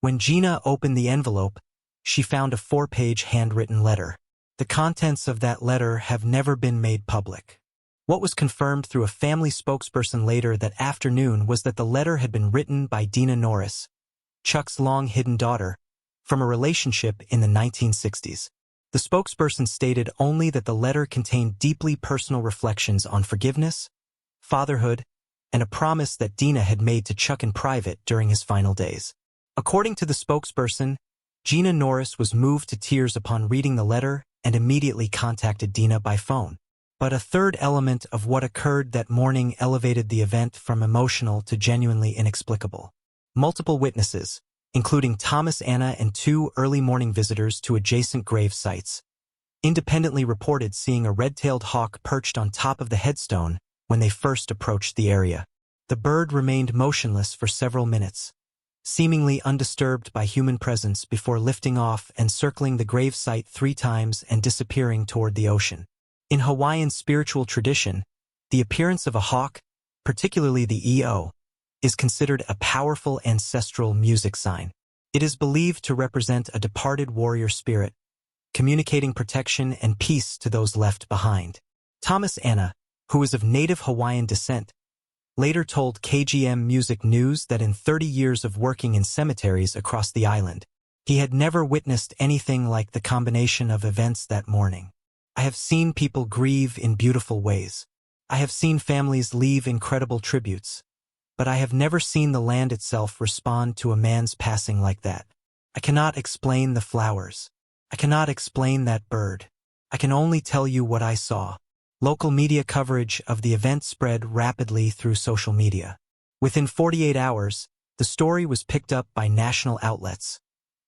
When Gina opened the envelope, she found a 4-page handwritten letter. The contents of that letter have never been made public. What was confirmed through a family spokesperson later that afternoon was that the letter had been written by Dina Norris, Chuck's long-hidden daughter, from a relationship in the 1960s. The spokesperson stated only that the letter contained deeply personal reflections on forgiveness, fatherhood, and a promise that Dina had made to Chuck in private during his final days. According to the spokesperson, Gina Norris was moved to tears upon reading the letter and immediately contacted Dina by phone. But a third element of what occurred that morning elevated the event from emotional to genuinely inexplicable. Multiple witnesses, including Thomas Anna and 2 early morning visitors to adjacent grave sites, independently reported seeing a red-tailed hawk perched on top of the headstone when they first approached the area. The bird remained motionless for several minutes, seemingly undisturbed by human presence before lifting off and circling the grave site 3 times and disappearing toward the ocean. In Hawaiian spiritual tradition, the appearance of a hawk, particularly the EO, is considered a powerful ancestral music sign. It is believed to represent a departed warrior spirit, communicating protection and peace to those left behind. Thomas Anna, who is of native Hawaiian descent, later told KGM Music News that in 30 years of working in cemeteries across the island, he had never witnessed anything like the combination of events that morning. I have seen people grieve in beautiful ways. I have seen families leave incredible tributes. But I have never seen the land itself respond to a man's passing like that. I cannot explain the flowers. I cannot explain that bird. I can only tell you what I saw. Local media coverage of the event spread rapidly through social media. Within 48 hours, the story was picked up by national outlets,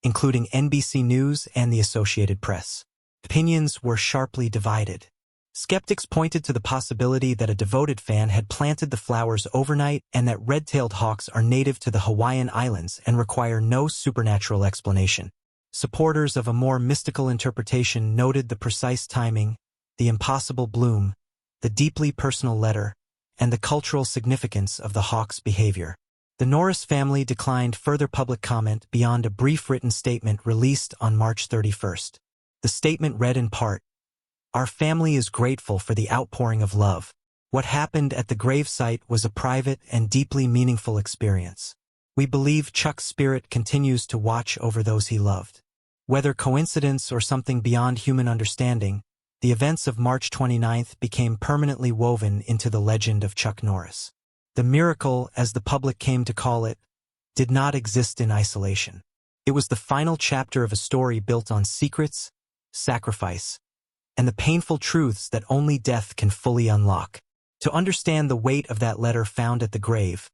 including NBC News and the Associated Press. Opinions were sharply divided. Skeptics pointed to the possibility that a devoted fan had planted the flowers overnight and that red-tailed hawks are native to the Hawaiian Islands and require no supernatural explanation. Supporters of a more mystical interpretation noted the precise timing, the impossible bloom, the deeply personal letter, and the cultural significance of the hawk's behavior. The Norris family declined further public comment beyond a brief written statement released on March 31st. The statement read in part, "Our family is grateful for the outpouring of love. What happened at the gravesite was a private and deeply meaningful experience. We believe Chuck's spirit continues to watch over those he loved." Whether coincidence or something beyond human understanding, the events of March 29th became permanently woven into the legend of Chuck Norris. The miracle, as the public came to call it, did not exist in isolation. It was the final chapter of a story built on secrets, sacrifice, and the painful truths that only death can fully unlock. To understand the weight of that letter found at the grave,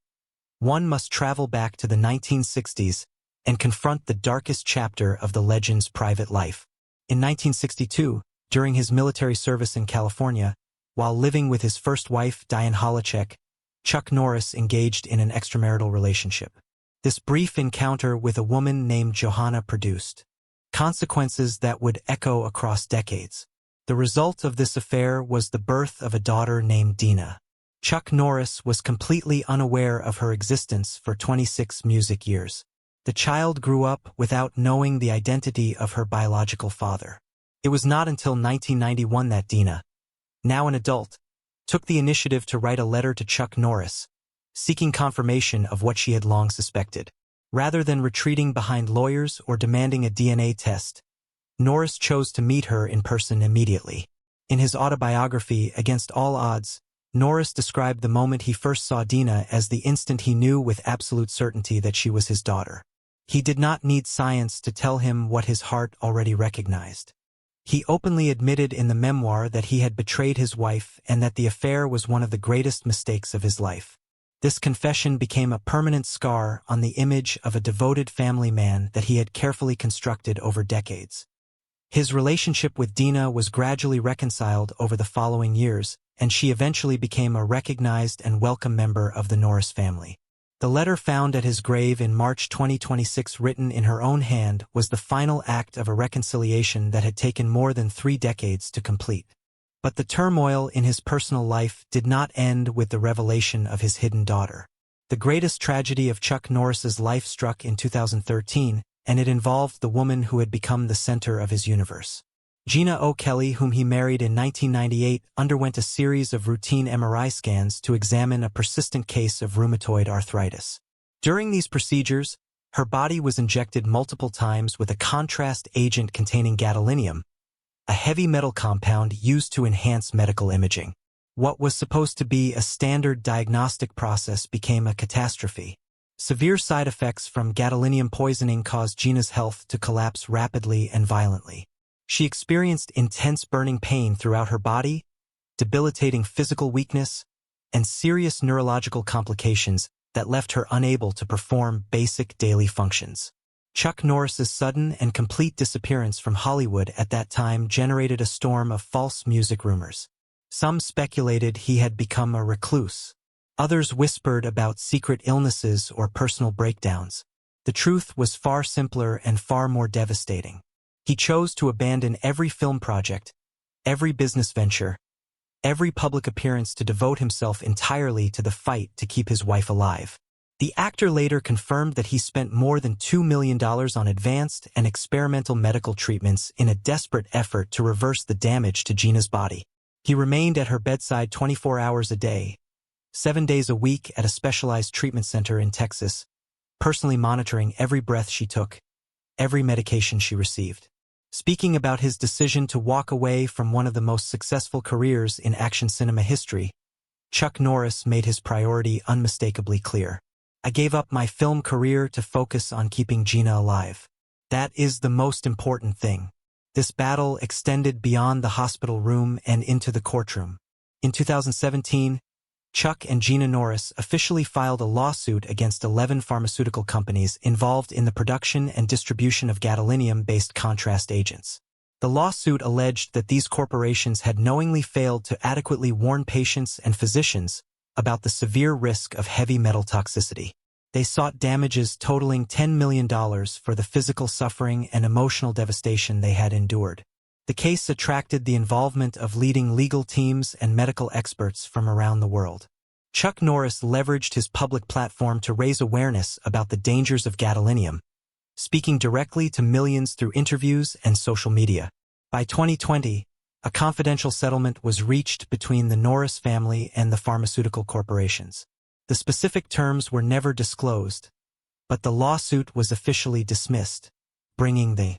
one must travel back to the 1960s and confront the darkest chapter of the legend's private life. In 1962, during his military service in California, while living with his first wife, Diane Holacek, Chuck Norris engaged in an extramarital relationship. This brief encounter with a woman named Johanna produced consequences that would echo across decades. The result of this affair was the birth of a daughter named Dina. Chuck Norris was completely unaware of her existence for 26 music years. The child grew up without knowing the identity of her biological father. It was not until 1991 that Dina, now an adult, took the initiative to write a letter to Chuck Norris, seeking confirmation of what she had long suspected. Rather than retreating behind lawyers or demanding a DNA test, Norris chose to meet her in person immediately. In his autobiography, Against All Odds, Norris described the moment he first saw Dina as the instant he knew with absolute certainty that she was his daughter. He did not need science to tell him what his heart already recognized. He openly admitted in the memoir that he had betrayed his wife and that the affair was one of the greatest mistakes of his life. This confession became a permanent scar on the image of a devoted family man that he had carefully constructed over decades. His relationship with Dina was gradually reconciled over the following years, and she eventually became a recognized and welcome member of the Norris family. The letter found at his grave in March 2026, written in her own hand, was the final act of a reconciliation that had taken more than 3 decades to complete. But the turmoil in his personal life did not end with the revelation of his hidden daughter. The greatest tragedy of Chuck Norris's life struck in 2013, and it involved the woman who had become the center of his universe. Gina O'Kelly, whom he married in 1998, underwent a series of routine MRI scans to examine a persistent case of rheumatoid arthritis. During these procedures, her body was injected multiple times with a contrast agent containing gadolinium, a heavy metal compound used to enhance medical imaging. What was supposed to be a standard diagnostic process became a catastrophe. Severe side effects from gadolinium poisoning caused Gina's health to collapse rapidly and violently. She experienced intense burning pain throughout her body, debilitating physical weakness, and serious neurological complications that left her unable to perform basic daily functions. Chuck Norris's sudden and complete disappearance from Hollywood at that time generated a storm of false music rumors. Some speculated he had become a recluse. Others whispered about secret illnesses or personal breakdowns. The truth was far simpler and far more devastating. He chose to abandon every film project, every business venture, every public appearance to devote himself entirely to the fight to keep his wife alive. The actor later confirmed that he spent more than $2 million on advanced and experimental medical treatments in a desperate effort to reverse the damage to Gina's body. He remained at her bedside 24 hours a day, 7 days a week at a specialized treatment center in Texas, personally monitoring every breath she took, every medication she received. Speaking about his decision to walk away from one of the most successful careers in action cinema history, Chuck Norris made his priority unmistakably clear. I gave up my film career to focus on keeping Gina alive. That is the most important thing. This battle extended beyond the hospital room and into the courtroom. In 2017, Chuck and Gina Norris officially filed a lawsuit against 11 pharmaceutical companies involved in the production and distribution of gadolinium-based contrast agents. The lawsuit alleged that these corporations had knowingly failed to adequately warn patients and physicians about the severe risk of heavy metal toxicity. They sought damages totaling $10 million for the physical suffering and emotional devastation they had endured. The case attracted the involvement of leading legal teams and medical experts from around the world. Chuck Norris leveraged his public platform to raise awareness about the dangers of gadolinium, speaking directly to millions through interviews and social media. By 2020, a confidential settlement was reached between the Norris family and the pharmaceutical corporations. The specific terms were never disclosed, but the lawsuit was officially dismissed, bringing the